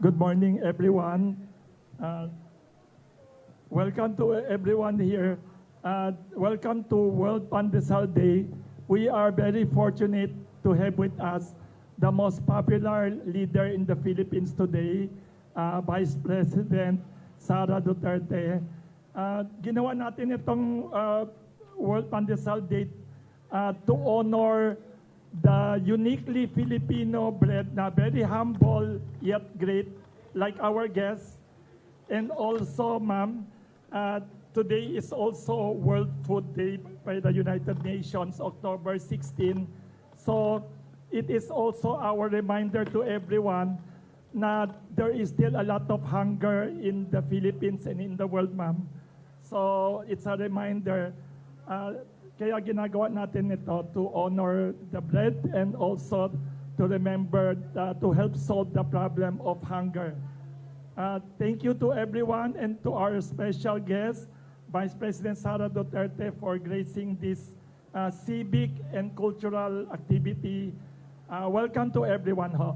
Good morning, everyone. Uh, Welcome to everyone here. Welcome to World Pandesal Day. We are very fortunate to have with us the most popular leader in the Philippines today, Vice President Sara Duterte. Ginawa natin itong World Pandesal Day to honor the uniquely Filipino bread na very humble yet great, like our guests. And also, ma'am, today is also World Food Day by the United Nations, October 16. So it is also our reminder to everyone na there is still a lot of hunger in the Philippines and in the world, ma'am. So it's a reminder. Kaya ginagawa natin ito to honor the bread and also to remember to help solve the problem of hunger. Thank you to everyone and to our special guest, Vice President Sara Duterte, for gracing this civic and cultural activity. Welcome to everyone, ho.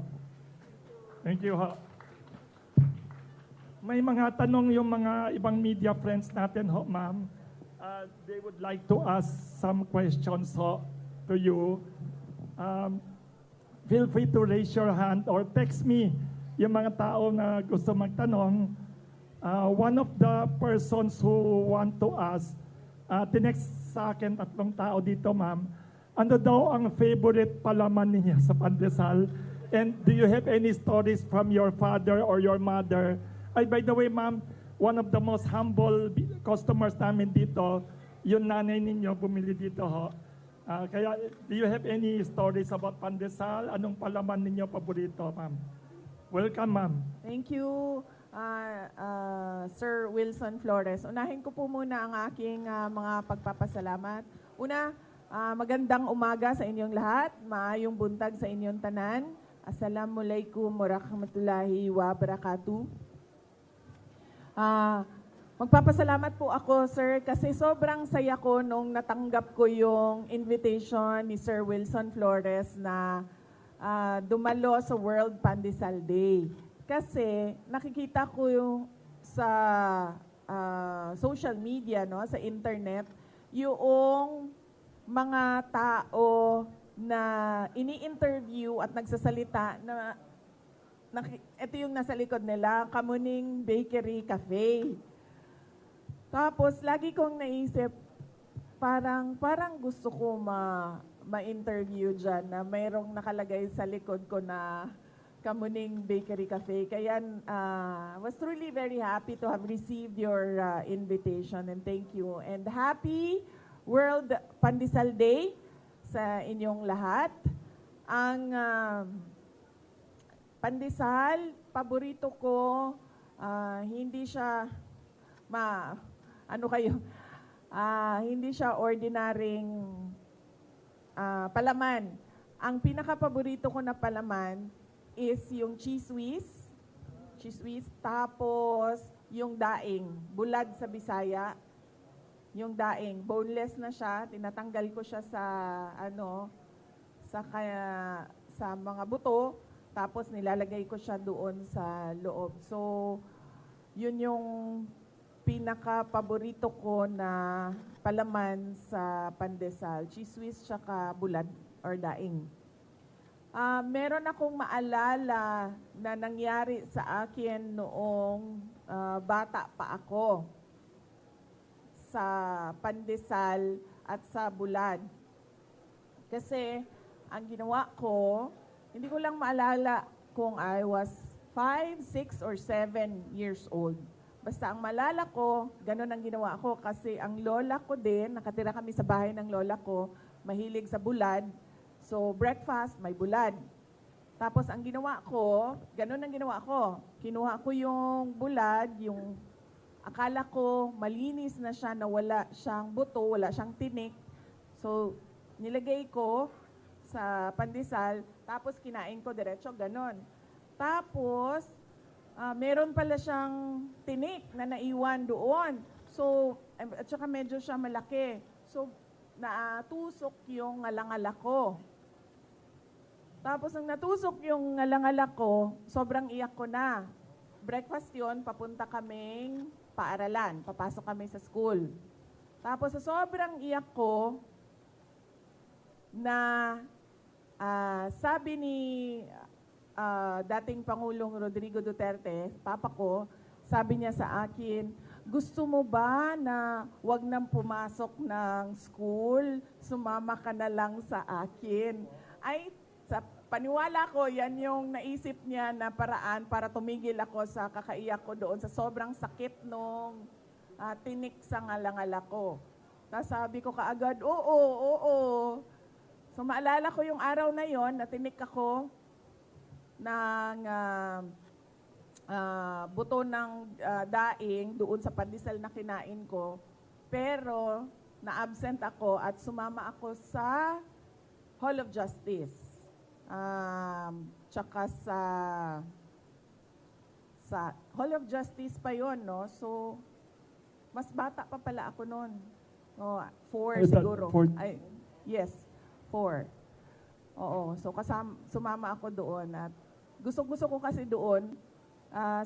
Thank you, ho. May mga tanong yung mga ibang media friends natin, ho, ma'am. They would like to ask some questions, ho, to you. Feel free to raise your hand or text me yung mga tao na gusto magtanong. One of the persons who want to ask, tinext sa akin, 3 tao dito, ma'am. Ano daw ang favorite palaman niya sa pandesal? And do you have any stories from your father or your mother? Ay, by the way, ma'am, one of the most humble customers namin dito, yung nanay ninyo bumili dito, ho. Kaya, do you have any stories about pandesal? Anong palaman ninyo paborito, ma'am? Welcome, ma'am. Thank you, Sir Wilson Flores. Unahin ko po muna ang aking mga pagpapasalamat. Una, magandang umaga sa inyong lahat. Maayong buntag sa inyong tanan. Assalamualaikum warahmatullahi wabarakatuh. Magpapasalamat po ako, sir, kasi sobrang saya ko nung natanggap ko yung invitation ni Sir Wilson Flores na dumalo sa World Pandesal Day. Kasi nakikita ko yung sa social media, no, sa internet, yung mga tao na ini-interview at nagsasalita na ito yung nasa likod nila, Kamuning Bakery Cafe. Tapos lagi kong naisip, parang gusto ko ma-interview dyan na mayroong nakalagay sa likod ko na Kamuning Bakery Cafe. Kaya was truly very happy to have received your invitation and thank you. And happy World Pandesal Day sa inyong lahat. Ang pandesal, paborito ko, hindi siya hindi siya ordinaryong palaman. Ang pinaka-paborito ko na palaman is yung cheese whiz, tapos yung daing, bulad sa Bisaya. Yung daing, boneless na siya, tinatanggal ko siya sa mga buto, tapos nilalagay ko siya doon sa loob. So, yun yung pinaka-paborito ko na palaman sa pandesal, cheese whiz tsaka bulad or daing. Meron akong maalala na nangyari sa akin noong bata pa ako sa pandesal at sa bulad. Kasi ang ginawa ko, hindi ko lang maalala kung I was 5, 6, or 7 years old. Basta ang malala ko, ganun ang ginawa ko kasi ang lola ko din, nakatira kami sa bahay ng lola ko, mahilig sa bulad. So breakfast, may bulad. Tapos ang ginawa ko, ganun ang ginawa ko. Kinuha ko yung bulad, yung akala ko malinis na siya na wala siyang buto, wala siyang tinik. So nilagay ko sa pandesal, tapos kinain ko diretso, ganun. Tapos, meron pala siyang tinik na naiwan doon. So, at saka medyo siya malaki. So, natusok yung ngalangala ko. Tapos, nang natusok yung ngalangala ko, sobrang iyak ko na. breakfast yon, papunta kaming paaralan, papasok kami sa school. Tapos sa sobrang iyak ko, na sabi ni dating Pangulong Rodrigo Duterte, papa ko, sabi niya sa akin, gusto mo ba na wag nang pumasok ng school, sumama ka na lang sa akin? Ay, sa paniwala ko, yan yung naisip niya na paraan para tumigil ako sa kakaiyak ko doon sa sobrang sakit nung tinik sa ngalangala ko. Tapos sabi ko kaagad, oo. So maalala ko yung araw na yon, natinik ako ng buto ng daing doon sa pandesal na kinain ko. Pero na-absent ako at sumama ako sa Hall of Justice. Tsaka sa Hall of Justice pa yon, no? So, mas bata pa pala ako noon. Oh, 4 siguro. Ay, yes, 4. Oo, so sumama ako doon at gusto ko kasi doon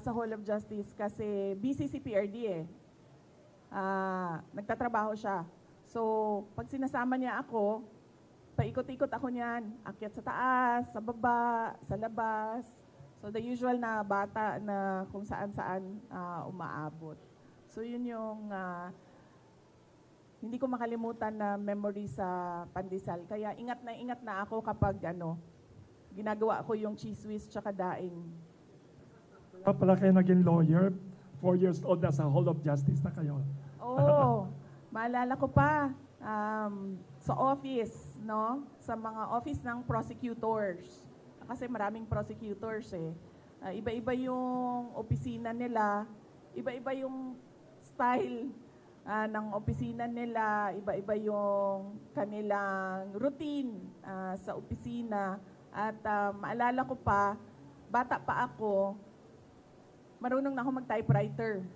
sa Hall of Justice kasi busy si PRD eh. Nagtatrabaho siya. So, pag sinasama niya ako, paikot-ikot ako niyan. Akyat sa taas, sa baba, sa labas. So, the usual na bata na kung saan-saan umaabot. So, yun yung hindi ko makalimutan na memory sa pandesal. Kaya ingat na ako kapag ginagawa ko yung cheese whiz tsaka daing. Pala kayo naging lawyer, 4 years old, nasa Hall of Justice na kayo. Oo, maalala ko pa, sa office, no? Sa mga office ng prosecutors. Kasi maraming prosecutors eh. Iba-iba yung opisina nila, iba-iba yung style ng opisina nila, iba-iba yung kanilang routine sa opisina. At maalala ko pa, bata pa ako, marunong na ako mag-typewriter.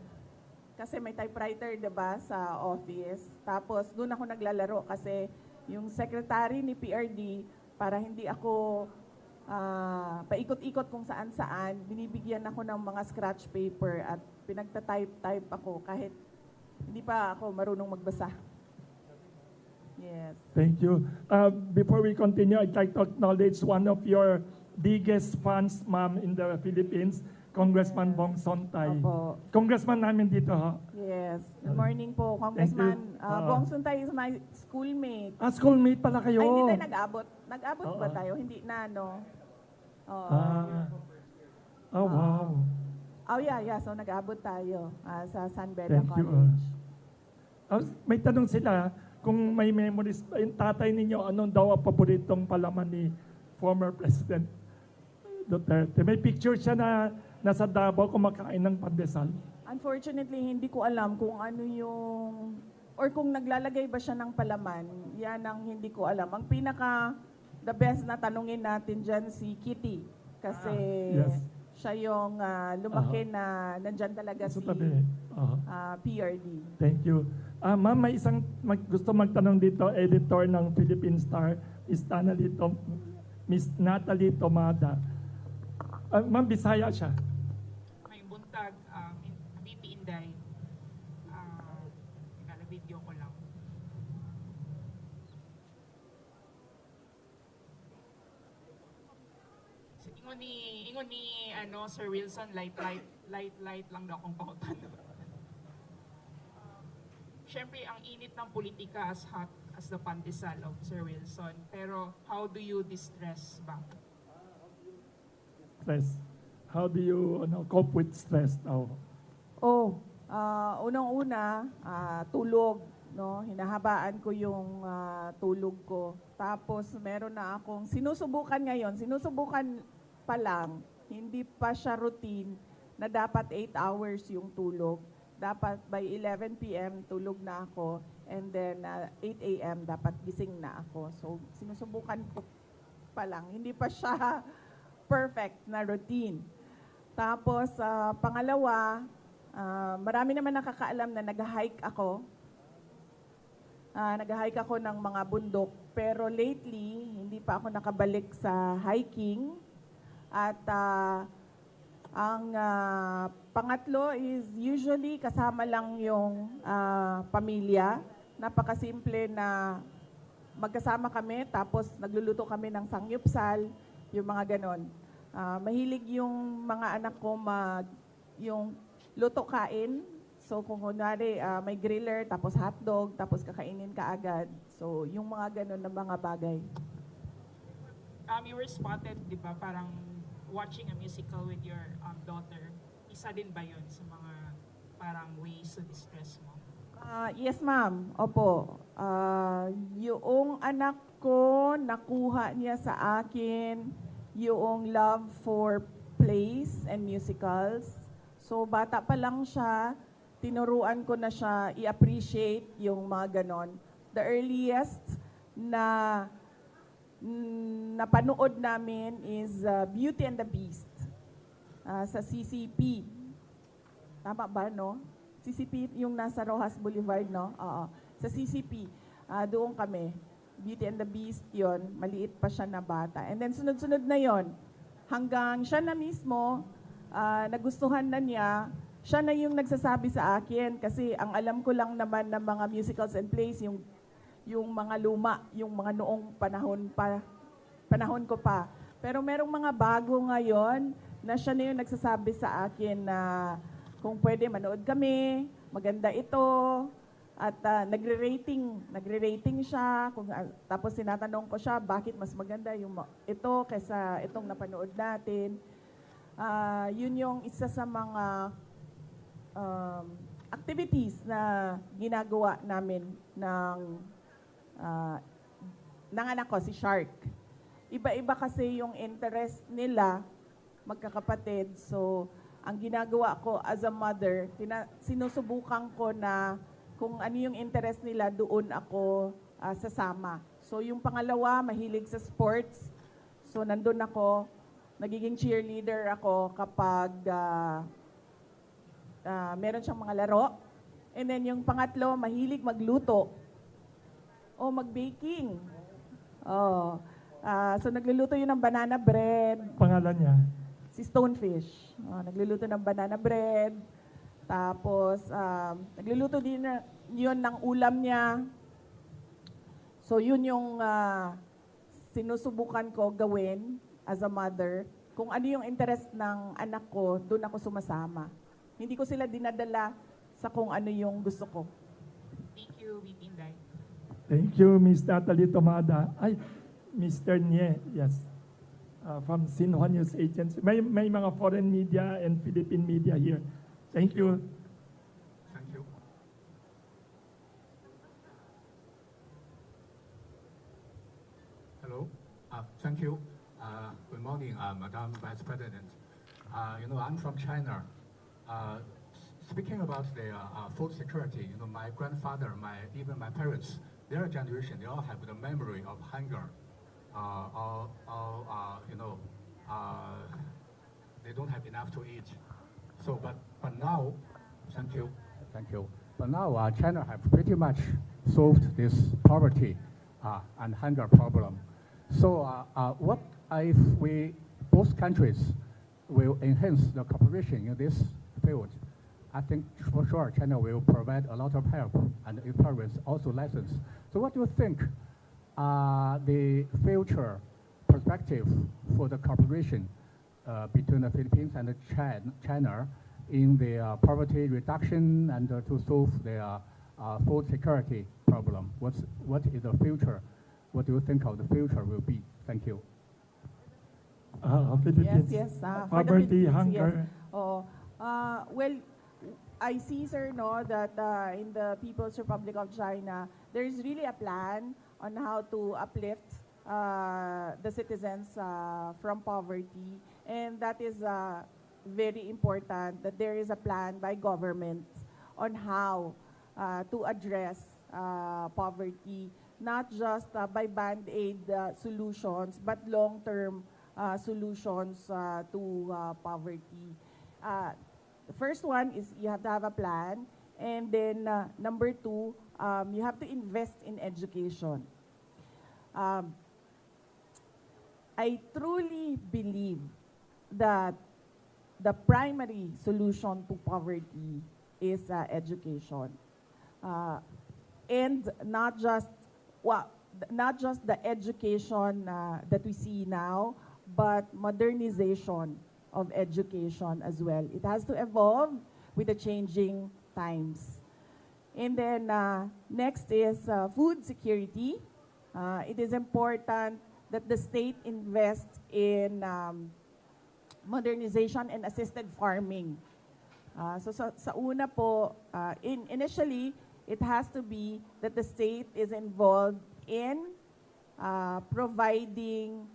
Kasi may typewriter, 'di ba, sa office. Tapos doon ako naglalaro kasi yung secretary ni PRD, para hindi ako paikot-ikot kung saan-saan, binibigyan ako ng mga scratch paper at pinagta-type ako kahit hindi pa ako marunong magbasa. Yes. Thank you. Before we continue, I'd like to acknowledge one of your biggest fans, ma'am, in the Philippines, Congressman Bong Sontay. Opo. Congressman namin dito, ha? Yes. Good morning po, Congressman. Bong Sontay is my schoolmate. Schoolmate pala kayo. Ay, hindi tayo nag-abot. Nag-abot ba Oo. tayo? Hindi na, no? Oo. Wow. Oh, yeah. So, nag-abot tayo sa San Beda Thank you. College. May tanong sila, kung may memories, yung tatay ninyo, anong daw ang paboritong palaman ni former President Duterte? May picture siya na nasa Davao kumakain ng pandesal. Unfortunately, hindi ko alam kung ano yung, or kung naglalagay ba siya ng palaman. Yan ang hindi ko alam. Ang the best na tanungin natin dyan si Kitty. Kasi yes. siya yung lumaki na nandyan talaga si PRD. Thank you. Ma'am, may isang gusto magtanong dito, editor ng Philippine Star, Miss Natalie Tomada. Ma'am, Bisaya siya. May buntag, VP Inday. Video ko lang. So, ingon ni Sir Wilson, light lang daw kung pautan. Siyempre, ang init ng politika as hot as the pandesal of Sir Wilson. Pero, how do you distress ba? Stress. How do you cope with stress now? Unang-una, tulog, no? Hinahabaan ko yung tulog ko. Tapos meron na akong sinusubukan ngayon. Sinusubukan pa lang, hindi pa siya routine na dapat 8 hours yung tulog. Dapat by 11 p.m. tulog na ako and then 8 a.m. dapat gising na ako. So sinusubukan ko pa lang. Hindi pa siya perfect na routine. Tapos pangalawa, marami naman nakakaalam na nag-hike ako. Nag-hike ako ng mga bundok. Pero lately, hindi pa ako nakabalik sa hiking. At Ang pangatlo is usually kasama lang yung pamilya. Napakasimple na magkasama kami tapos nagluluto kami ng sangyupsal, yung mga ganon. Mahilig yung mga anak ko yung luto kain. So kung kunwari may griller tapos hotdog tapos kakainin ka agad. So yung mga ganon na mga bagay. You were spotted, di ba, parang watching a musical with your daughter. Isa din ba yun sa mga parang ways to distress mo? Yes, ma'am. Opo. Yung anak ko, nakuha niya sa akin yung love for plays and musicals. So, bata pa lang siya, tinuruan ko na siya i-appreciate yung mga ganon. The earliest na napanood namin is Beauty and the Beast sa CCP. Tama ba, no? CCP yung nasa Rojas Boulevard, no? Oo. Sa CCP, doon kami. Beauty and the Beast yon, maliit pa siya na bata. And then sunod-sunod na yon, hanggang siya na mismo, nagustuhan na niya, siya na yung nagsasabi sa akin kasi ang alam ko lang naman ng mga musicals and plays, yung mga luma, yung mga noong panahon ko pa. Pero merong mga bago ngayon na siya na yung nagsasabi sa akin na kung pwede manood kami, maganda ito, at nagre-rating siya. Tapos tinatanong ko siya, bakit mas maganda ito kaysa itong napanood natin. Yun yung isa sa mga activities na ginagawa namin ng anak ko, si Shark. Iba-iba kasi yung interest nila, magkakapatid. So, ang ginagawa ko as a mother, sinusubukan ko na kung ano yung interest nila, doon ako sasama. So, yung pangalawa, mahilig sa sports. So, nandun ako, nagiging cheerleader ako kapag meron siyang mga laro. And then, yung pangatlo, mahilig magluto. O mag-baking. So nagluluto yun ng banana bread. Pangalan niya? Si Stonefish. Nagluluto ng banana bread. Tapos nagluluto din yun ng ulam niya. So yun yung sinusubukan ko gawin as a mother. Kung ano yung interest ng anak ko, doon ako sumasama. Hindi ko sila dinadala sa kung ano yung gusto ko. Thank you, VP Inday. Thank you, Ms. Natalie Tomada. Ay, Mr. Nye, yes. From Xinhua News Agency. May mga foreign media and Philippine media here. Thank you. Thank you. Hello. Thank you. Good morning, Madam Vice President. I'm from China. Speaking about the food security, my grandfather, even my parents, their generation, they all have the memory of hunger. They don't have enough to eat. So, but now, thank you. But now China have pretty much solved this poverty and hunger problem. So, what if both countries will enhance the cooperation in this field? I think for sure China will provide a lot of help and experience, also lessons. So what do you think the future perspective for the cooperation between the Philippines and China in the poverty reduction and to solve the food security problem? What is the future? What do you think of the future will be? Thank you. Philippines. Yes. For the Poverty, Philippines, hunger. Yes. Well, I see, sir, that in the People's Republic of China, there is really a plan on how to uplift the citizens from poverty. And that is very important, that there is a plan by government on how to address poverty, not just by band-aid solutions, but long-term solutions to poverty. The first one is you have to have a plan, and then number two, you have to invest in education. I truly believe that the primary solution to poverty is education. And not just, well, not just the education that we see now, but modernization of education as well. It has to evolve with the changing times. And then next is food security. It is important that the state invest in modernization and assisted farming. So sa una po, initially, it has to be that the state is involved in providing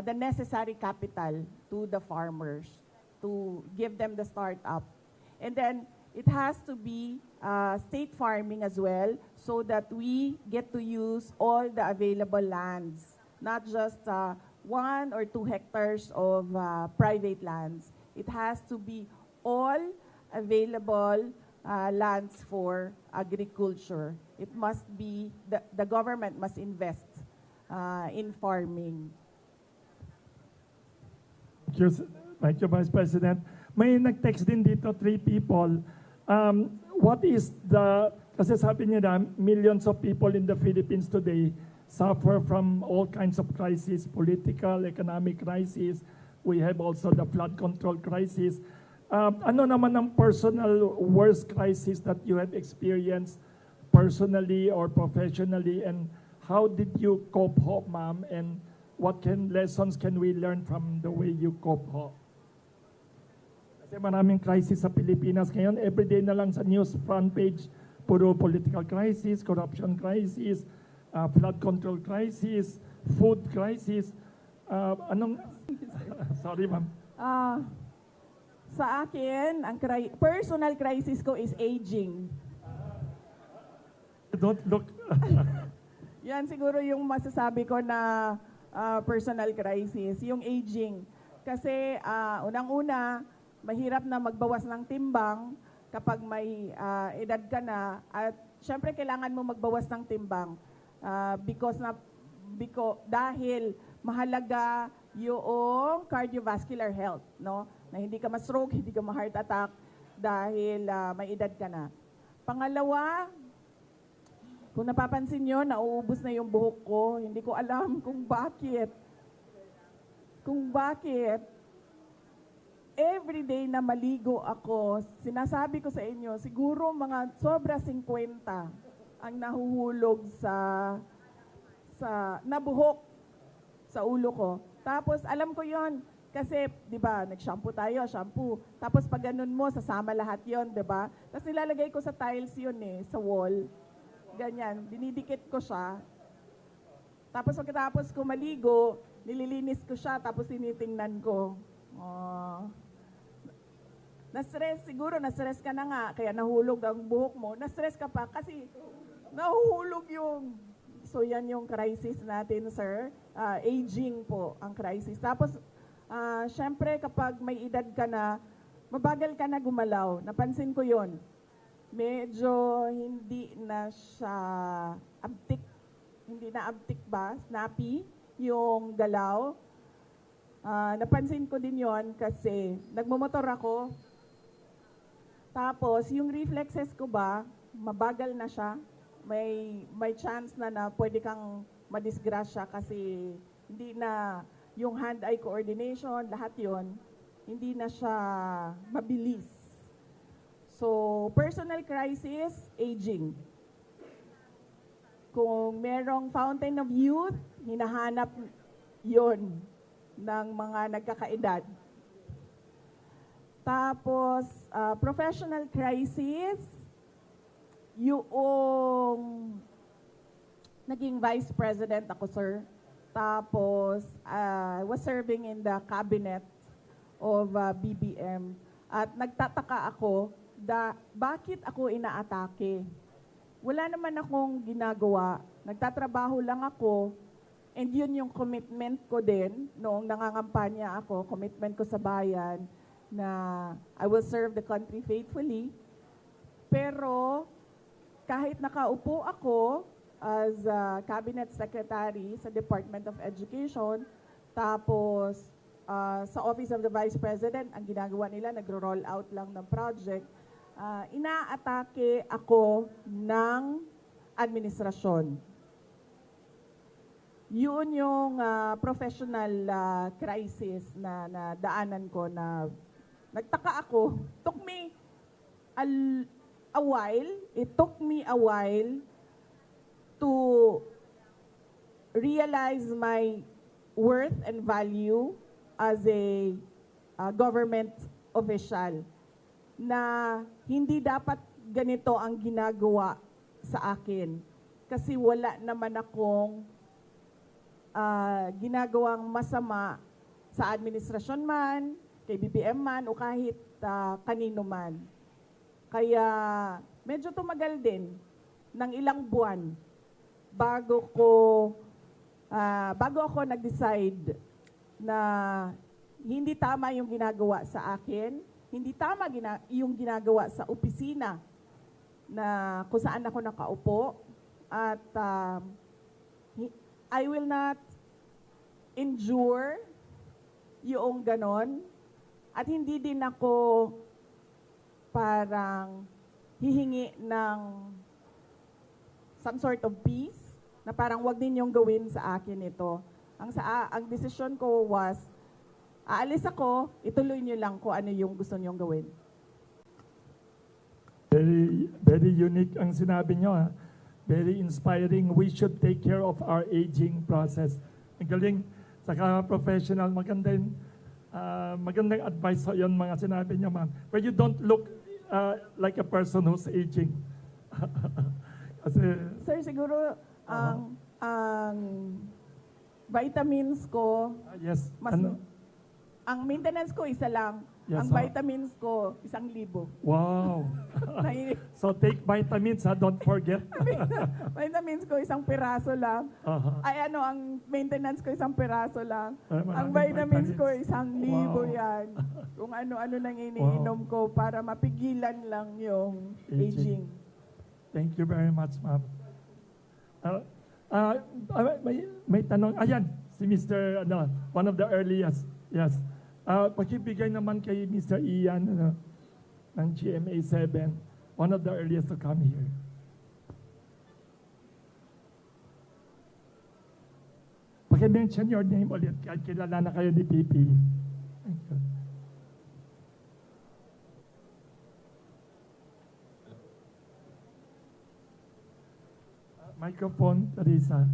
the necessary capital to the farmers to give them the startup. And then it has to be state farming as well, so that we get to use all the available lands, not just 1 or 2 hectares of private lands. It has to be all available lands for agriculture. It must be, the government must invest in farming. Thank you, Vice President. May nag-text din dito, 3 people. What is the, kasi sabi niya na, millions of people in the Philippines today suffer from all kinds of crises, political, economic crisis. We have also the flood control crisis. Ano naman ang personal worst crisis that you have experienced personally or professionally, and how did you cope ho, ma'am, and what lessons can we learn from the way you cope ho? Kasi maraming crisis sa Pilipinas ngayon. Everyday na lang sa news front page, puro political crisis, corruption crisis, flood control crisis, food crisis. Sorry, ma'am. Sa akin, ang personal crisis ko is aging. Don't look. Yan siguro yung masasabi ko na personal crisis, yung aging. Kasi unang-una, mahirap na magbawas ng timbang kapag may edad ka na, at syempre kailangan mo magbawas ng timbang dahil mahalaga yung cardiovascular health, no? Na hindi ka ma-stroke, hindi ka ma-heart attack dahil may edad ka na. Pangalawa, kung napapansin nyo, nauubos na yung buhok ko. Hindi ko alam kung bakit. Everyday na maligo ako, sinasabi ko sa inyo, siguro mga sobra 50 ang nahuhulog na buhok sa ulo ko. Tapos alam ko yon kasi, di ba, nag-shampoo tayo, Tapos pag ganun mo, sasama lahat yon, di ba? Tapos nilalagay ko sa tiles yun sa wall. Ganyan, dinidikit ko siya. Tapos pagkatapos ko maligo, nililinis ko siya, tapos tinitingnan ko. Na-stress ka na nga, kaya nahulog ang buhok mo. Na-stress ka pa kasi nahuhulog yung... So yan yung crisis natin, sir. Aging po ang crisis. Tapos, syempre kapag may edad ka na, mabagal ka na gumalaw. Napansin ko yon. Medyo hindi na siya abtik. Hindi na abtik ba? Snappy yung galaw. Napansin ko din yon kasi nagmumotor ako. Tapos, yung reflexes ko ba, mabagal na siya. May chance na pwede kang madisgrasya kasi hindi na yung hand-eye coordination, lahat yon, hindi na siya mabilis. So, personal crisis, aging. Kung merong fountain of youth, hinahanap yon ng mga nagkakaedad. Tapos, professional crisis, yung naging vice president ako, sir. Tapos, I was serving in the cabinet of BBM. At nagtataka ako, bakit ako inaatake? Wala naman akong ginagawa. Nagtatrabaho lang ako. And yun yung commitment ko din noong nangangampanya ako, commitment ko sa bayan na I will serve the country faithfully. Pero kahit nakaupo ako as a cabinet secretary sa Department of Education, tapos sa Office of the Vice President, ang ginagawa nila, nagro-roll out lang ng project. Inaatake ako ng administrasyon. Yun yung professional crisis na daanan ko na nagtaka ako. It took me a while to realize my worth and value as a government official na hindi dapat ganito ang ginagawa sa akin kasi wala naman akong ginagawang masama sa administrasyon man, kay BBM man o kahit kanino man. Kaya medyo tumagal din ng ilang buwan bago ako nag-decide na hindi tama yung ginagawa sa akin, hindi tama yung ginagawa sa opisina na kung saan ako nakaupo at I will not endure yung ganon at hindi din ako parang hihingi ng some sort of peace na parang wag ninyong gawin sa akin ito. Ang desisyon ko was, aalis ako, ituloy niyo lang kung ano yung gusto niyong gawin. Very, very unique ang sinabi niyo. Very inspiring. We should take care of our aging process. Ang galing, saka professional, magandang advice sa yun mga sinabi niyo, ma'am. But you don't look like a person who's aging. Kasi, Sir, siguro ang vitamins ko, yes, ang maintenance ko isa lang. Yes, Ang vitamins ko 1,000. wow. So take vitamins, don't forget. Vitamins ko 1 piraso lang. Ay ang maintenance ko 1 piraso lang. Ang vitamins ko 1,000 yan. Kung ano-ano nang iniinom ko para mapigilan lang yung aging. Thank you very much, ma'am. May tanong. Ayan, si Mr. One of the earliest. Yes. Pakibigay naman kay Mr. Ian ng GMA 7, one of the earliest to come here. Paki-mention your name ulit, kilala na kayo ni PP. Thank you. Microphone, Teresa.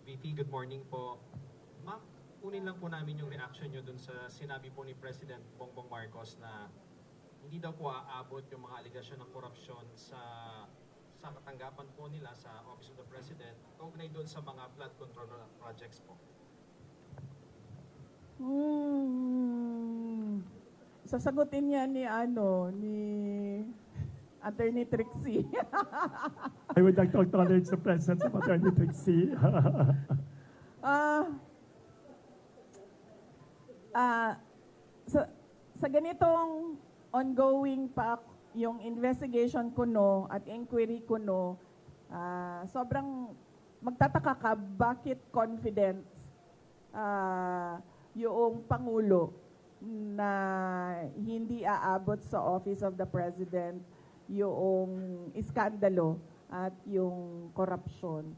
VP, good morning po. Ma'am, kunin lang po namin yung reaction nyo dun sa sinabi po ni President Bongbong Marcos na hindi daw po aabot yung mga aligasyon ng korupsyon sa katanggapan po nila sa Office of the President kaugnay doon sa mga flood control projects po. Sasagutin niya ni Attorney Trixie. I would like to acknowledge the presence of Attorney Trixie. Sa ganitong ongoing pa yung investigation ko at inquiry ko sobrang magtataka ka bakit confident yung Pangulo na hindi aabot sa Office of the President yung iskandalo at yung korupsyon.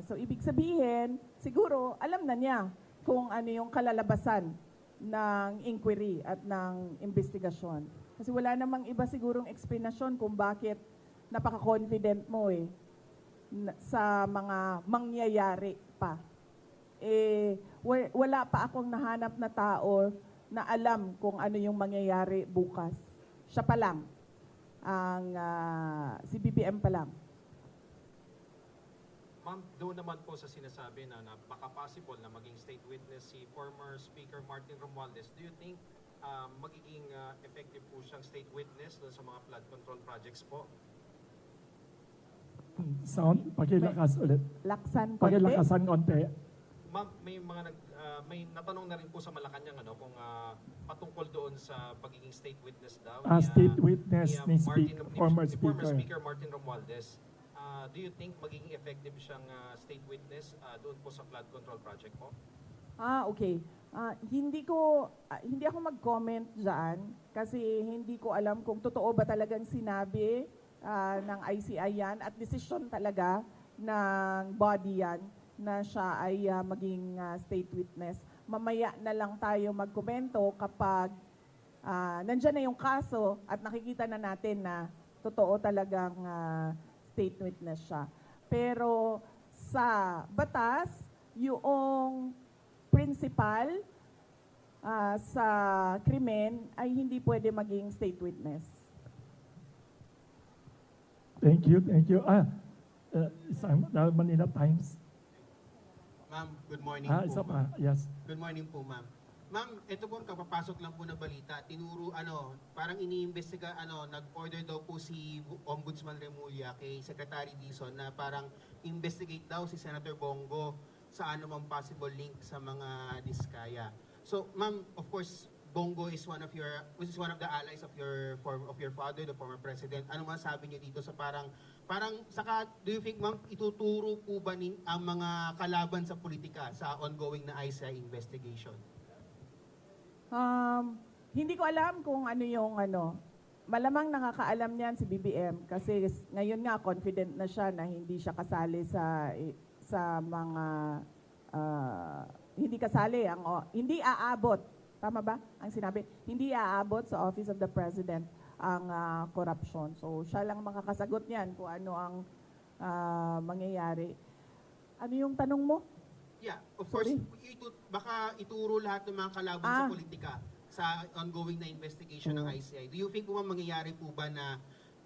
So ibig sabihin, siguro alam na niya kung ano yung kalalabasan ng inquiry at ng investigasyon. Kasi wala namang iba sigurong explanation kung bakit napaka-confident mo sa mga mangyayari pa. Wala pa akong nahanap na tao na alam kung ano yung mangyayari bukas. Siya pa lang. Si BBM pa lang. Ma'am, doon naman po sa sinasabi na napaka-possible na maging state witness si former Speaker Martin Romualdez, do you think magiging effective po siyang state witness doon sa mga flood control projects po? Sound, pakilakas ulit. Laksan konti. Pakilakasan konti. Ma'am, may natanong na rin po sa Malacanang kung patungkol doon sa pagiging state witness daw State witness ni former Speaker Speaker Martin Romualdez. do you think magiging effective siyang state witness doon po sa flood control project po? Okay. Hindi ako mag-comment diyan kasi hindi ko alam kung totoo ba talagang sinabi ng ICI yan at decision talaga ng body yan na siya ay maging state witness. Mamaya na lang tayo magkomento kapag nandyan na yung kaso at nakikita na natin na totoo talagang state witness siya. Pero sa batas, yung principal sa krimen ay hindi pwede maging state witness. Thank you, thank you. Isang Manila Times. Ma'am, good morning Isa po. pa, yes. Good morning po, ma'am. Ma'am, ito po kapapasok lang po na balita. Tinuro, parang iniimbestiga, nag-order daw po si Ombudsman Remulla kay Secretary Dizon na parang investigate daw si Senator Bongo sa anumang possible link sa mga diskaya. So, ma'am, of course, Bongo is one of the allies of your father, the former president. Ano masasabi niyo dito sa parang saka do you think, ma'am, ituturo po ba ang mga kalaban sa politika sa ongoing na ICI investigation? Hindi ko alam kung ano yung malamang nakakaalam niyan si BBM kasi ngayon nga confident na siya na hindi siya kasali sa mga hindi aabot, tama ba ang sinabi? Hindi aabot sa Office of the President ang corruption. So siya lang makakasagot niyan kung ano ang mangyayari. Ano yung tanong mo? Yeah, of course, Sorry. baka ituro lahat ng mga kalaban sa politika sa ongoing na investigation ng ICI. Do you think po mangyayari po ba na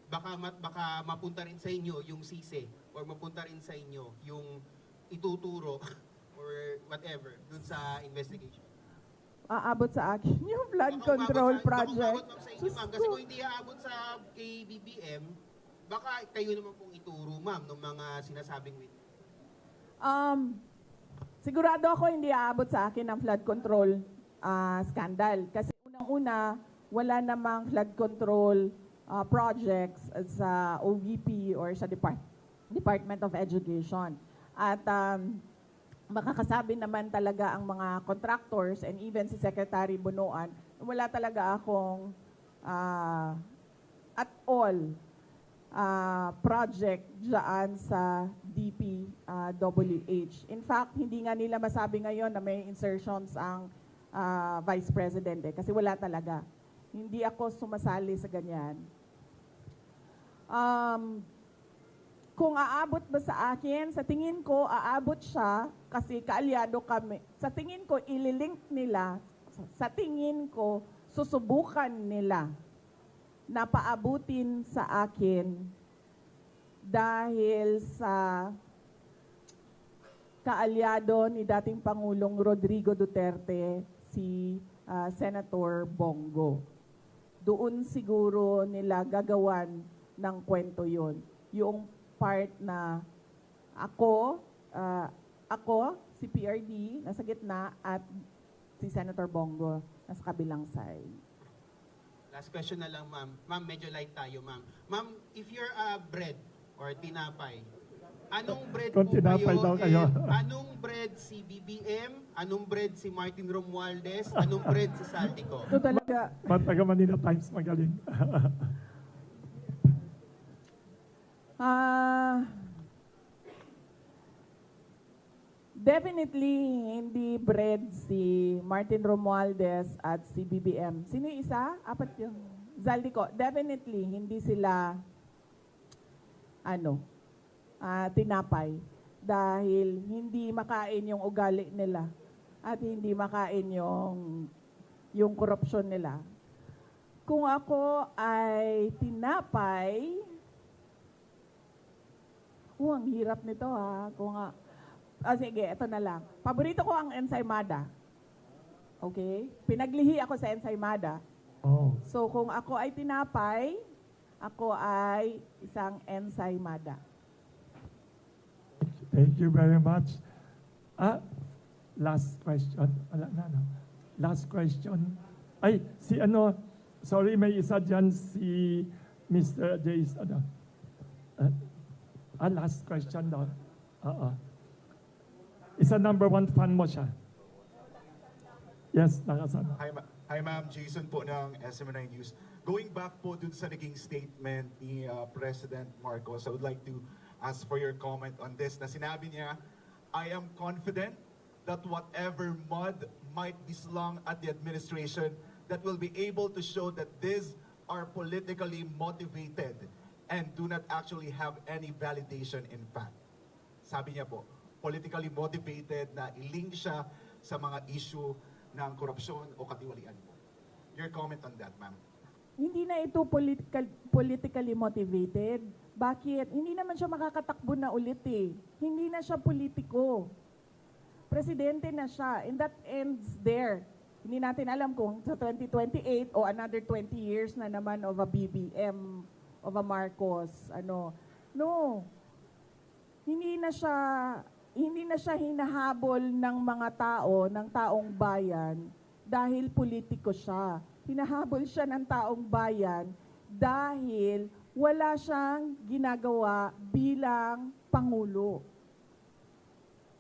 baka mapunta rin sa inyo yung sisi or mapunta rin sa inyo yung ituturo or whatever dun sa investigation? Aabot sa akin yung flood Baka control umabot project. ma'am sa inyo, ma'am. Kasi kung hindi aabot sa kay BBM, baka kayo naman pong ituro, ma'am, ng mga sinasabing witness. Sigurado ako hindi aabot sa akin ang flood control scandal. Kasi unang-una, wala namang flood control projects sa OVP or sa Department of Education. At makakasabi naman talaga ang mga contractors and even si Secretary Bunuan, wala talaga akong at all project dyan sa DPWH. In fact, hindi nga nila masabi ngayon na may insertions ang Vice President kasi wala talaga. Hindi ako sumasali sa ganyan. Kung aabot ba sa akin, sa tingin ko aabot siya kasi kaalyado kami. Sa tingin ko ililink nila, sa tingin ko susubukan nila na paabutin sa akin dahil sa kaalyado ni dating Pangulong Rodrigo Duterte, si Senator Bongo. Doon siguro nila gagawan ng kwento yon. Yung part na ako, si PRD, nasa gitna, at si Senator Bongo, nasa kabilang side. Last question na lang, ma'am. Ma'am, medyo light tayo, ma'am. Ma'am, if you're bread or tinapay, anong bread Kung po tinapay daw kayo. Anong bread si BBM? Anong bread si Martin Romualdez? Anong bread si Saldico? Ito talaga, Taga Manila Times, magaling. definitely hindi bread si Martin Romualdez at si BBM. Sino yung isa? Apat yung Zaldico. Definitely hindi sila tinapay dahil hindi makain yung ugali nila at hindi makain yung korupsyon nila. Kung ako ay tinapay, ang hirap nito ha. Sige, ito na lang. Paborito ko ang ensaymada. Okay? Pinaglihi ako sa ensaymada. Oh, So kung ako ay tinapay, ako ay isang ensaymada. thank you very much. Last question. Wala na, no? Last question. Ay, sorry, may isa dyan si Mr. Jace, last question daw. Oo. Isa number 1 fan mo siya. Yes, nakasama. Hi ma'am, Jason po ng SMNI News. Going back po dun sa naging statement ni President Marcos, I would like to ask for your comment on this na sinabi niya, I am confident that whatever mud might be slung at the administration, that will be able to show that these are politically motivated and do not actually have any validation in fact. Sabi niya po, politically motivated na i-link siya sa mga issue ng korupsyon o katiwalian po. Your comment on that, ma'am? Hindi na ito politically motivated. Bakit? Hindi naman siya makakatakbo na ulit eh. Hindi na siya politiko. Presidente na siya. And that ends there. Hindi natin alam kung sa 2028 o another 20 years na naman of a BBM, of a Marcos. No. Hindi na siya hinahabol ng mga tao, ng taong bayan dahil politiko siya. Hinahabol siya ng taong bayan dahil wala siyang ginagawa bilang Pangulo.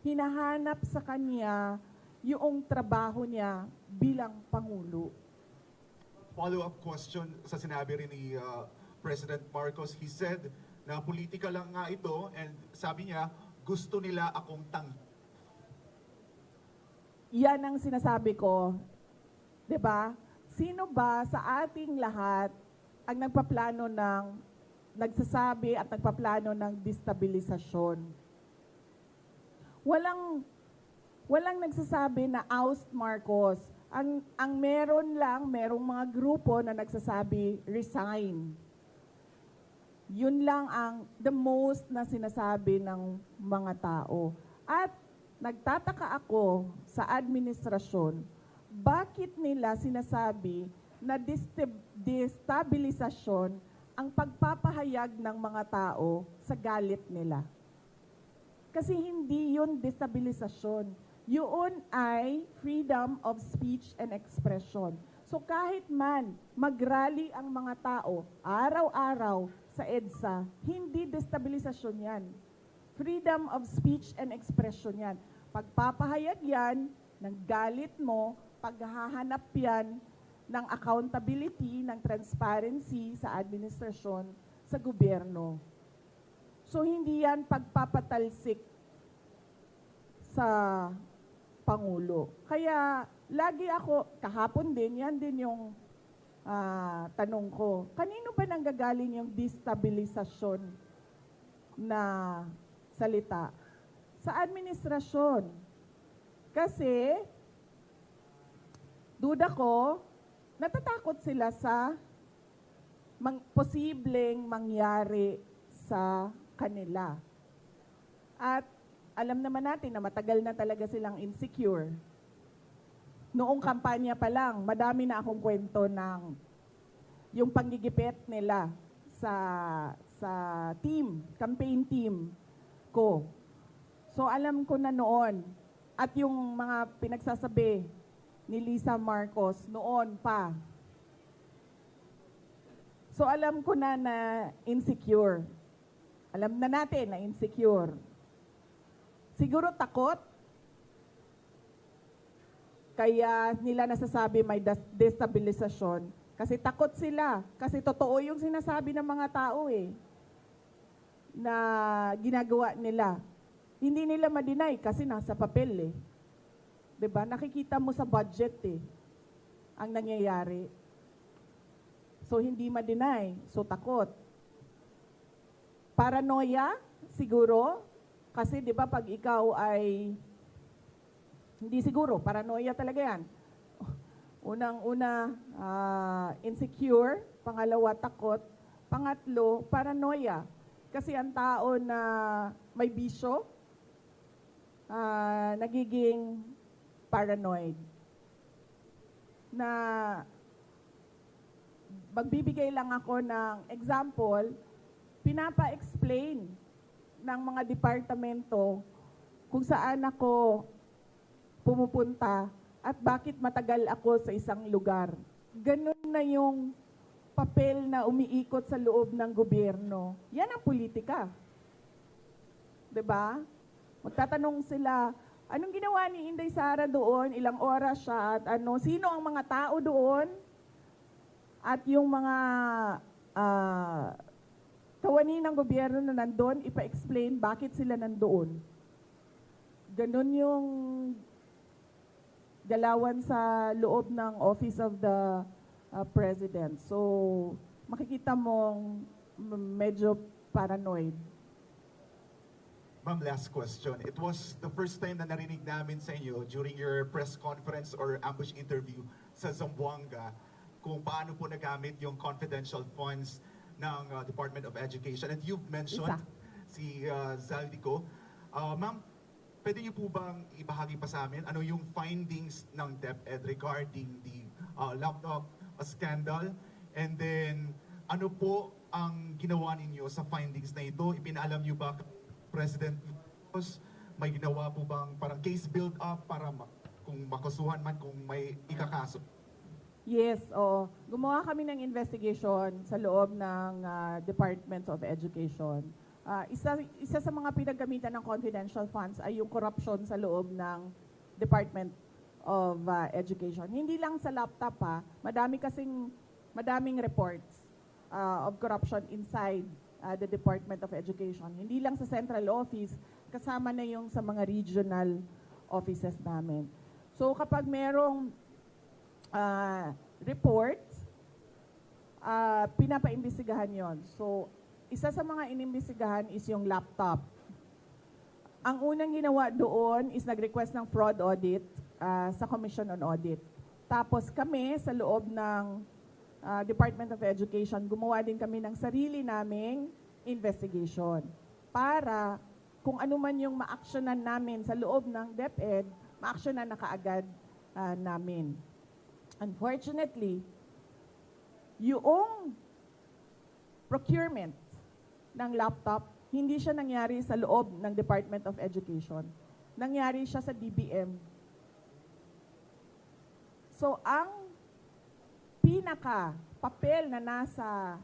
Hinahanap sa kanya yung trabaho niya bilang Pangulo. Follow-up question sa sinabi rin ni President Marcos. He said na politika lang nga ito and sabi niya, gusto nila akong Yan ang sinasabi ko. 'Di ba? Sino ba sa ating lahat ang nagsasabi at nagpaplano ng destabilisasyon? Walang nagsasabi na oust Marcos. Ang merong mga grupo na nagsasabi resign. Yun lang ang the most na sinasabi ng mga tao. At nagtataka ako sa administrasyon, bakit nila sinasabi na destabilisasyon ang pagpapahayag ng mga tao sa galit nila? Kasi hindi yun destabilisasyon. Yun ay freedom of speech and expression. So kahit man mag-rally ang mga tao araw-araw sa EDSA, hindi destabilisasyon yan. Freedom of speech and expression yan. Pagpapahayag yan ng galit mo, paghahanap yan ng accountability, ng transparency sa administrasyon, sa gobyerno. So hindi yan pagpapatalsik sa Pangulo. Kaya lagi ako, kahapon din, yan din yung tanong ko. Kanino ba nanggagaling yung destabilisasyon na salita? Sa administrasyon. Kasi, duda ko, natatakot sila sa posibleng mangyari sa kanila. At alam naman natin na matagal na talaga silang insecure. Noong kampanya pa lang, madami na akong kwento ng yung panggigipit nila sa campaign team ko. So alam ko na noon, at yung mga pinagsasabi ni Lisa Marcos noon pa. So alam ko na insecure. Alam na natin na insecure. Siguro takot. Kaya nila nasasabi may destabilisasyon. Kasi takot sila. Kasi totoo yung sinasabi ng mga tao na ginagawa nila. Hindi nila ma-deny kasi nasa papel 'Di ba? Nakikita mo sa budget ang nangyayari. So hindi ma-deny. So takot. Paranoia, siguro. Kasi 'di ba pag ikaw ay hindi siguro, paranoia talaga 'yan. Unang-una, insecure, pangalawa takot, pangatlo paranoia. Kasi ang tao na may bisyo, nagiging paranoid. Na magbibigay lang ako ng example, pinapa-explain ng mga departamento kung saan ako pumupunta at bakit matagal ako sa isang lugar. Ganun na yung papel na umiikot sa loob ng gobyerno. Yan ang politika. 'di ba? Magtatanong sila, anong ginawa ni Inday Sara doon, ilang oras siya, at sino ang mga tao doon, at yung mga kawani ng gobyerno na nandoon, ipa-explain bakit sila nandoon. Ganon yung galawan sa loob ng Office of the President. So, makikita mong medyo paranoid. Ma'am, last question. It was the first time na narinig namin sa inyo during your press conference or ambush interview sa Zamboanga kung paano po nagamit yung confidential funds ng Department of Education. And you've mentioned si Zaldico. Ma'am, pwede niyo po bang ibahagi pa sa amin ano yung findings ng DepEd regarding the laptop scandal? And then, ano po ang ginawa ninyo sa findings na ito? Ipinaalam niyo ba President Marcos, may ginawa po bang parang case build-up para kung makasuhan man, kung may ikakaso? Yes, gumawa kami ng investigation sa loob ng Department of Education. Isa sa mga pinagamitan ng confidential funds ay yung corruption sa loob ng Department of Education. Hindi lang sa laptop madaming reports of corruption inside the Department of Education. Hindi lang sa central office, kasama na yung sa mga regional offices namin. So kapag merong reports, pinapaimbestigahan yon. So isa sa mga inimbestigahan is yung laptop. Ang unang ginawa doon is nag-request ng fraud audit sa Commission on Audit. Tapos kami sa loob ng Department of Education, gumawa din kami ng sarili naming investigation para kung ano man yung ma-actionan namin sa loob ng DepEd, ma-actionan na kaagad namin. Unfortunately, yung procurement ng laptop, hindi siya nangyari sa loob ng Department of Education. Nangyari siya sa DBM. So, ang pinaka-papel na nasa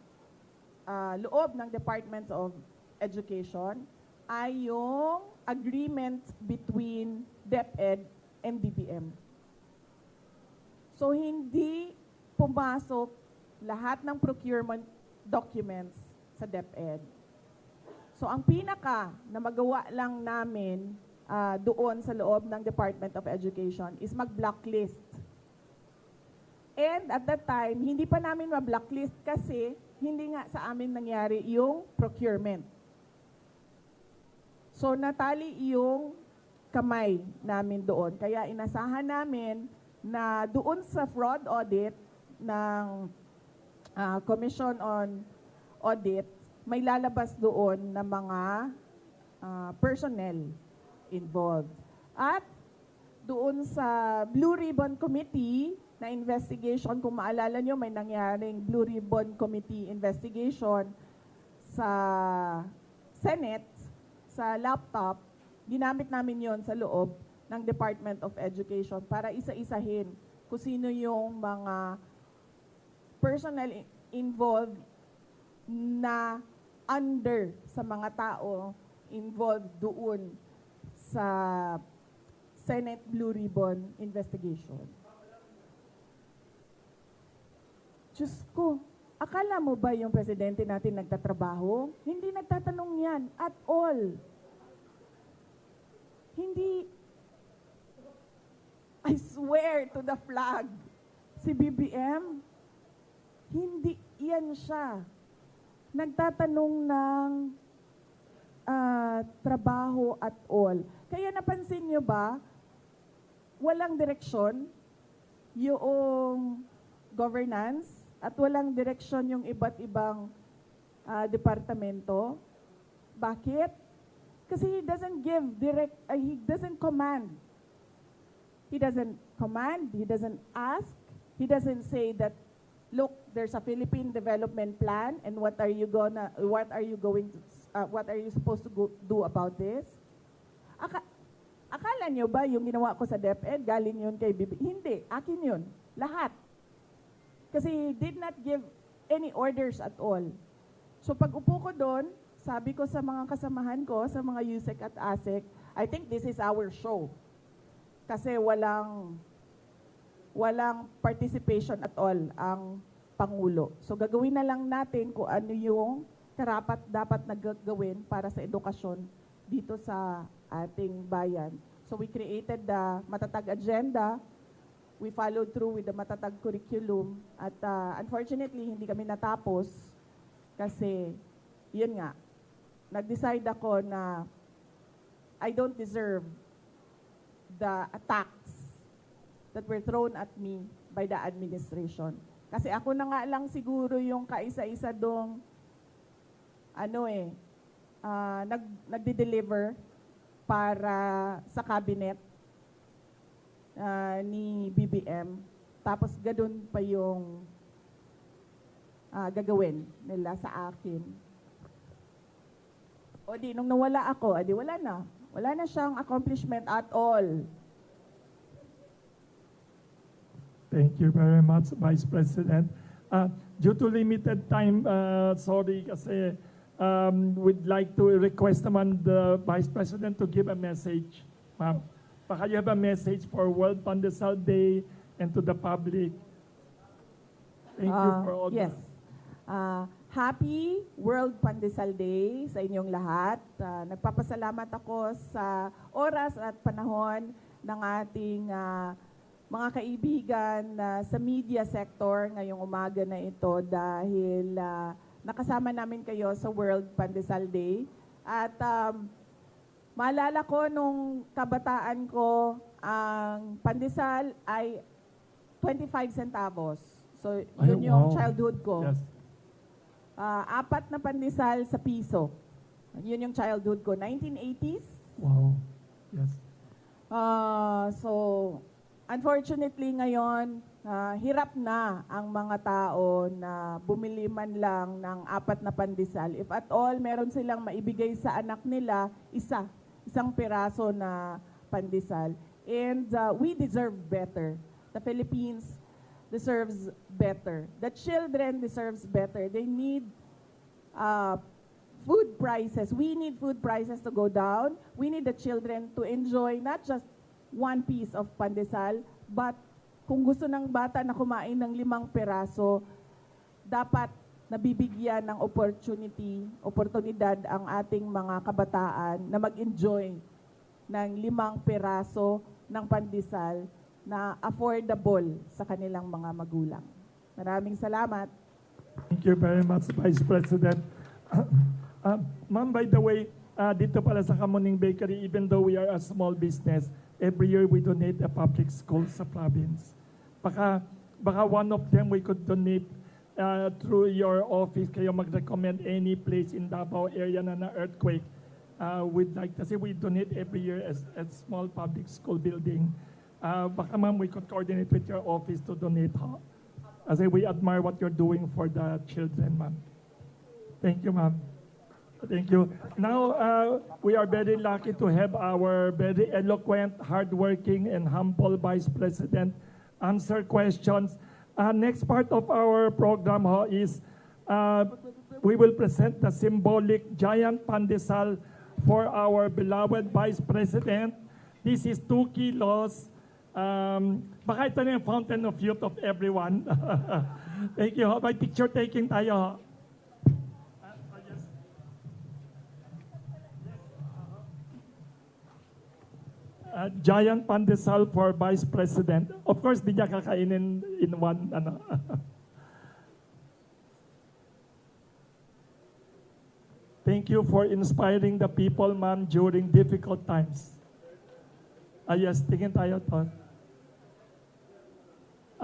loob ng Department of Education ay yung agreement between DepEd and DBM. So, hindi pumasok lahat ng procurement documents sa DepEd. So, ang pinaka na magawa lang namin doon sa loob ng Department of Education is mag-blacklist. And at that time, hindi pa namin ma-blacklist kasi hindi nga sa amin nangyari yung procurement. So, natali yung kamay namin doon. Kaya inasahan namin na doon sa fraud audit ng Commission on Audit, may lalabas doon na mga personnel involved. At doon sa Blue Ribbon Committee na investigation, kung maalala nyo, may nangyaring Blue Ribbon Committee investigation sa Senate, sa laptop, ginamit namin yon sa loob ng Department of Education para isa-isahin kung sino yung mga personnel involved na under sa mga tao involved doon sa Senate Blue Ribbon investigation. Diyos ko, akala mo ba yung presidente natin nagtatrabaho? Hindi nagtatanong yan at all. Hindi, I swear to the flag, si BBM, hindi yan siya. Nagtatanong ng trabaho at all. Kaya napansin nyo ba, walang direksyon yung governance at walang direksyon yung iba't ibang departamento. Bakit? Kasi he doesn't give he doesn't command. He doesn't command, he doesn't ask, he doesn't say that, look, there's a Philippine development plan and what are you supposed to do about this? Akala nyo ba yung ginawa ko sa DepEd, galing yun kay BB? Hindi, akin yun. Lahat. Kasi he did not give any orders at all. So pag upo ko doon sabi ko sa mga kasamahan ko, sa mga USEC at ASEC, I think this is our show. Kasi walang participation at all ang Pangulo. So gagawin na lang natin kung ano yung karapat dapat na gagawin para sa edukasyon dito sa ating bayan. So we created the Matatag Agenda. We followed through with the Matatag Curriculum. At unfortunately, hindi kami natapos kasi, yun nga, nag-decide ako na I don't deserve the attacks that were thrown at me by the administration. Kasi ako na nga lang siguro yung kaisa-isa dong nagde-deliver para sa cabinet ni BBM. Tapos ganun pa yung gagawin nila sa akin. O di, nung nawala ako, adi wala na. Wala na siyang accomplishment at all. Thank you very much, Vice President. Due to limited time, sorry kasi we'd like to request naman the Vice President to give a message. Ma'am, baka you have a message for World Pandesal Day and to the public. Thank you for all Yes. that. Happy World Pandesal Day sa inyong lahat. Nagpapasalamat ako sa oras at panahon ng ating mga kaibigan sa media sector ngayong umaga na ito dahil nakasama namin kayo sa World Pandesal Day. At maalala ko nung kabataan ko, ang pandesal ay 25 centavos. So yun Ay, yung wow. childhood ko. Yes. 4 na pandesal sa piso. Yun yung childhood ko. 1980s. Wow. Yes. So, unfortunately ngayon, hirap na ang mga tao na bumili man lang ng 4 na pandesal. If at all, meron silang maibigay sa anak nila, isang piraso na pandesal. And we deserve better. The Philippines deserves better. The children deserves better. They need food prices. We need food prices to go down. We need the children to enjoy not just 1 piece of pandesal, but kung gusto ng bata na kumain ng 5 peraso, dapat nabibigyan ng oportunidad ang ating mga kabataan na mag-enjoy ng 5 peraso ng pandesal na affordable sa kanilang mga magulang. Maraming salamat. Thank you very much, Vice President. Ma'am, by the way, dito pala sa Kamuning Bakery, even though we are a small business, every year we donate a public school sa province. Baka one of them we could donate through your office, kayo mag-recommend any place in Davao area na earthquake. We'd like to say we donate every year as small public school building. Baka ma'am, we could coordinate with your office to donate. As we admire what you're doing for the children, ma'am. Thank you, ma'am. Thank you. Now, we are very lucky to have our very eloquent, hardworking, and humble Vice President answer questions. Next part of our program is we will present the symbolic giant pandesal for our beloved Vice President. This is 2 kilos. Baka ito na yung fountain of youth of everyone. Thank you. May picture taking tayo. Giant pandesal for Vice President. Of course, di niya kakainin in one. Thank you for inspiring the people, ma'am, during difficult times. Yes, tingin tayo to.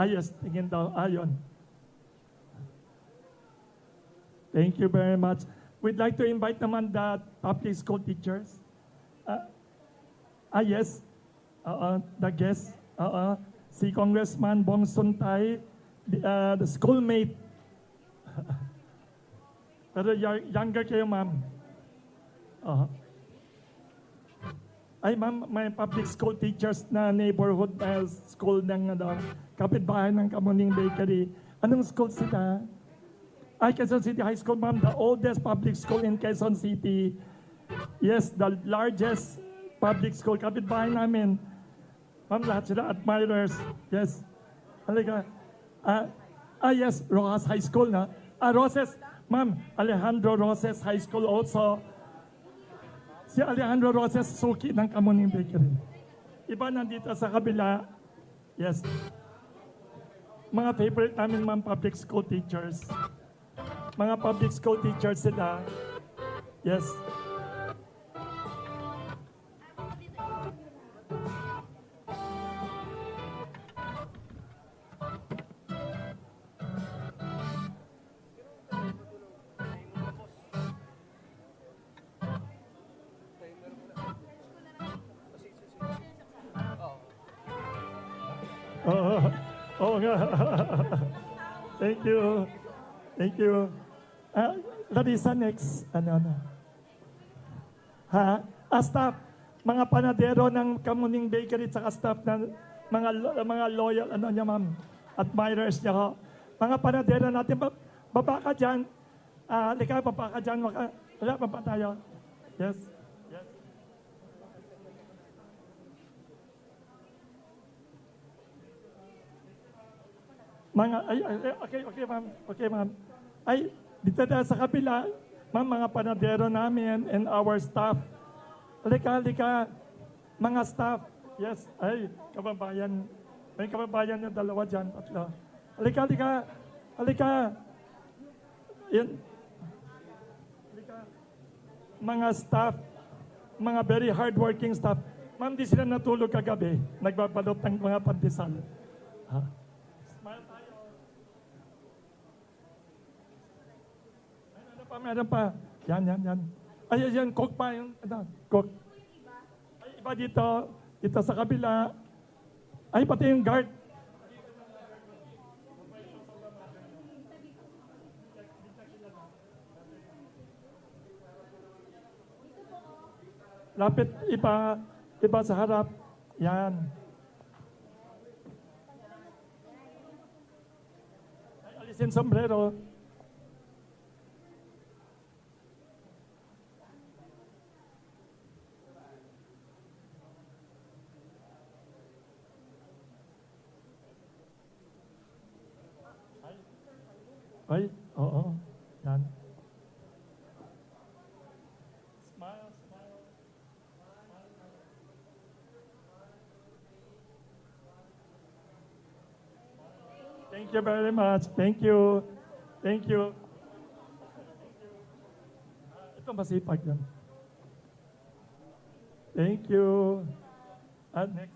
Yes, tingin daw. Yun. Thank you very much. We'd like to invite naman the public school teachers. Yes. The guest. Si Congressman Bong Suntay, the schoolmate. Pero younger kayo, ma'am. Ay, ma'am, may public school teachers na neighborhood school ng kapitbahay ng Kamuning Bakery. Anong school sila? Quezon City High School, ma'am, the oldest public school in Quezon City. Yes, the largest public school. Kapitbahay namin. Ma'am, lahat sila admirers. Yes. Halika. Yes, Rojas High School na. Roses, ma'am, Alejandro Roses High School also. Si Alejandro Roses, suki ng Kamuning Bakery. Iba nandito sa kabila. Yes. Mga favorite namin, ma'am, public school teachers. Mga public school teachers sila. Yes. Oo nga. Thank you. Thank you. Larissa, next. Ano? Staff. Mga panadero ng Kamuning Bakery at staff ng mga loyal, ma'am, admirers niya ho. Mga panadero natin, baba ka dyan. Lika, baba ka dyan. Wala, baba tayo. Yes. Yes. Okay, ma'am. Okay, ma'am. Dito na sa kabila, ma'am, mga panadero namin and our staff. Halika. Mga staff. Yes. Kababayan. May kababayan yung dalawa dyan, tatlo. Halika. Yan. Halika. Mga staff. Mga very hardworking staff. Ma'am, di sila natulog kagabi. Nagbabalot ng mga pandesal. Meron pa. Yan. Yan, cook pa yung, cook. Iba dito sa kabila. Pati yung guard. Lapit, iba sa harap. Yan. Alisin sombrero. Oo. Yan. Smile. Thank you very much. Thank you. Ito masipag yan. Thank you. Next.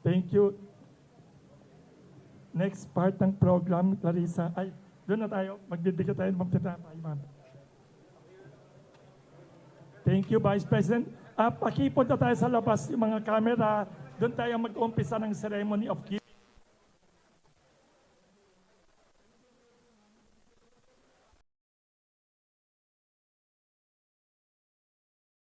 Thank you. Next part ng program, Clarissa. Doon na tayo. Magbibigay tayo ng magtatapay, ma'am. Thank you, Vice President. Pakipunta tayo sa labas yung mga camera. Doon tayo mag-umpisa ng ceremony of gift.